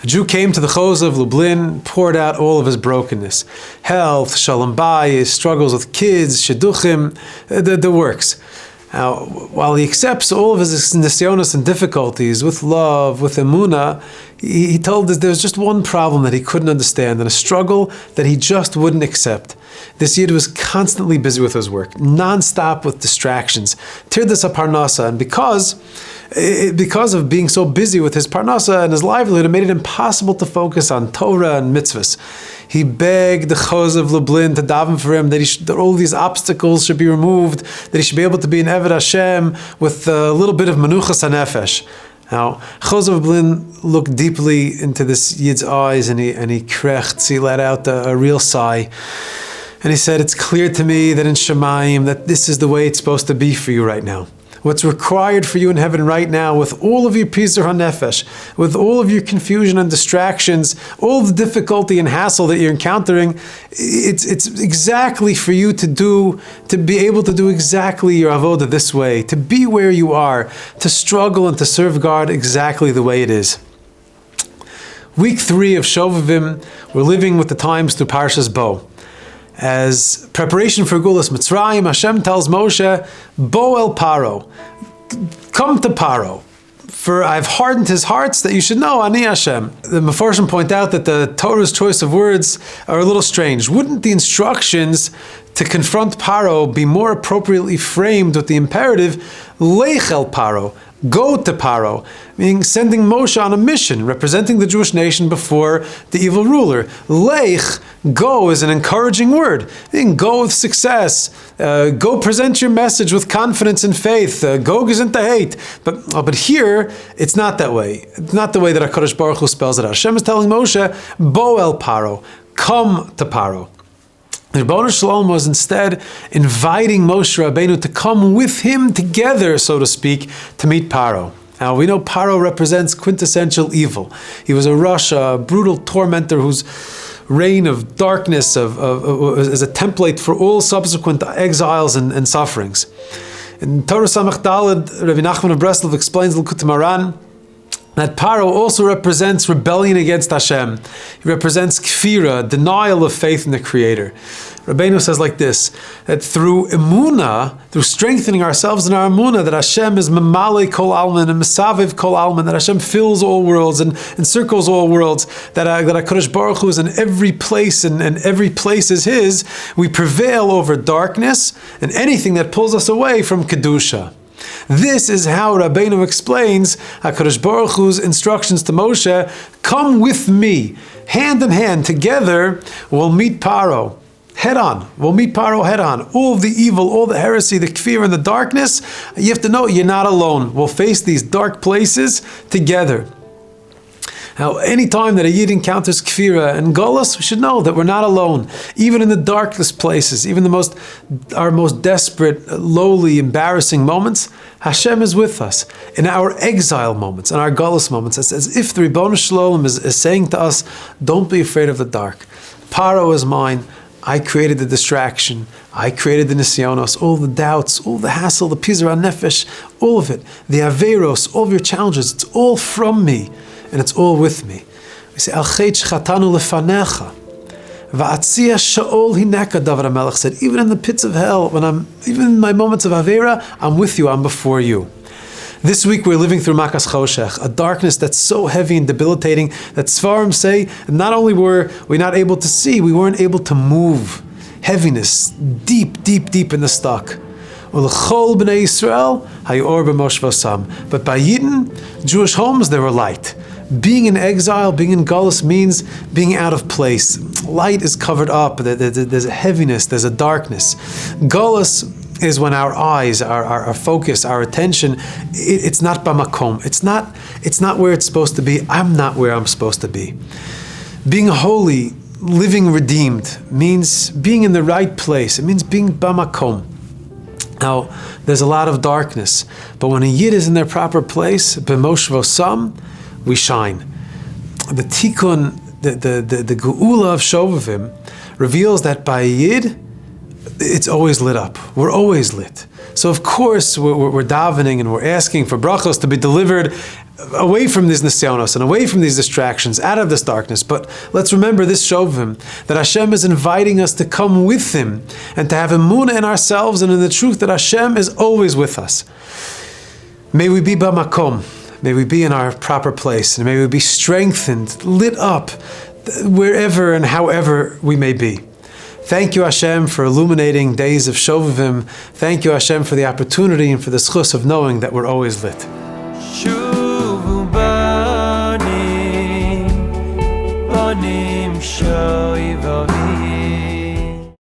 A Jew came to the Chos of Lublin, poured out all of his brokenness. Health, shalom bayis, struggles with kids, shidduchim, the works. Now, while he accepts all of his nisyonos and difficulties with love, with emunah, he told us there was just one problem that he couldn't understand and a struggle that he just wouldn't accept. This Yid was constantly busy with his work, non-stop with distractions. Tirdas parnasa, and because of being so busy with his parnasa and his livelihood, it made it impossible to focus on Torah and mitzvahs. He begged the Chos of Lublin to daven for him, that all these obstacles should be removed, that he should be able to be an Eved Hashem with a little bit of menuchas hanefesh. Now, Chos of Lublin looked deeply into this Yid's eyes and he krechts, he let out a real sigh. And he said, it's clear to me that in Shemayim, that this is the way it's supposed to be for you right now. What's required for you in heaven right now, with all of your pizur hanefesh, with all of your confusion and distractions, all the difficulty and hassle that you're encountering, it's exactly for you to be able to do exactly your avodah this way, to be where you are, to struggle and to serve God exactly the way it is. Week 3 of Shovavim, we're living with the times through Parshas Bo. As preparation for Gulas Mitzrayim, Hashem tells Moshe, Bo el Paro, come to Paro, for I've hardened his hearts that you should know, Ani Hashem. The Mefarshim point out that the Torah's choice of words are a little strange. Wouldn't the instructions to confront Paro be more appropriately framed with the imperative, Lech el Paro, go to Paro, meaning sending Moshe on a mission, representing the Jewish nation before the evil ruler. Lech, go, is an encouraging word. Meaning go with success. Go present your message with confidence and faith. Go gesint hate. But here, it's not that way. It's not the way that HaKadosh Baruch Hu spells it out. Hashem is telling Moshe, Bo el Paro, come to Paro. The Rebbeinu Shalom was instead inviting Moshe Rabbeinu to come with him together, so to speak, to meet Paro. Now, we know Paro represents quintessential evil. He was a rasha, a brutal tormentor whose reign of darkness is a template for all subsequent exiles and sufferings. In Torah Samach Daled, Rabbi Nachman of Breslov explains L'Kut Maran that Paro also represents rebellion against Hashem. He represents kfira, denial of faith in the Creator. Rabbeinu says like this, that through emunah, through strengthening ourselves in our emunah, that Hashem is memale kol alman and mesaviv kol alman, that Hashem fills all worlds and encircles all worlds, that HaKadosh Baruch Hu is in every place and every place is His, we prevail over darkness and anything that pulls us away from Kedusha. This is how Rabbeinu explains HaKadosh Baruch Hu's instructions to Moshe, come with me, hand in hand, together we'll meet Paro. Head on. We'll meet Paro head on. All of the evil, all the heresy, the kfir and the darkness, you have to know you're not alone. We'll face these dark places together. Now, any time that a Yid encounters kfira and golus, we should know that we're not alone. Even in the darkest places, even our most desperate, lowly, embarrassing moments, Hashem is with us. In our exile moments, in our golus moments, it's as if the Ribbono Shel Olam is saying to us, don't be afraid of the dark. Paro is mine. I created the distraction. I created the nisyonos, all the doubts, all the hassle, the pizur nefesh, all of it, the averos, all of your challenges. It's all from me, and it's all with me. We say, Al chet chatanu lefanecha, va'atzia sha'ol hineka. David HaMelech said, even in the pits of hell, even in my moments of avera, I'm with you. I'm before you. This week we're living through Makas Choshech, a darkness that's so heavy and debilitating that Sfarim say not only were we not able to see, we weren't able to move. Heaviness, deep in the stomach. Ulechol b'nei Yisrael hayor b'moshvosam. But by Yidden, Jewish homes, they were light. Being in exile, being in Galus means being out of place. Light is covered up. There's a heaviness. There's a darkness. Galus is when our eyes, our focus, our attention, it's not b'makom. It's not where it's supposed to be. I'm not where I'm supposed to be. Being holy, living redeemed, means being in the right place. It means being b'makom. Now, there's a lot of darkness, but when a Yid is in their proper place, b'moshvosam, we shine. The tikkun, the geula of Shovavim reveals that by a Yid, it's always lit up. We're always lit. So of course we're davening and we're asking for brachos to be delivered away from these nisyonos and away from these distractions, out of this darkness. But let's remember this Shovavim, that Hashem is inviting us to come with Him and to have emunah in ourselves and in the truth that Hashem is always with us. May we be b'makom, may we be in our proper place, and may we be strengthened, lit up, wherever and however we may be. Thank you, Hashem, for illuminating days of Shovavim. Thank you, Hashem, for the opportunity and for the schus of knowing that we're always lit. Shuvu banim, banim shoivavim.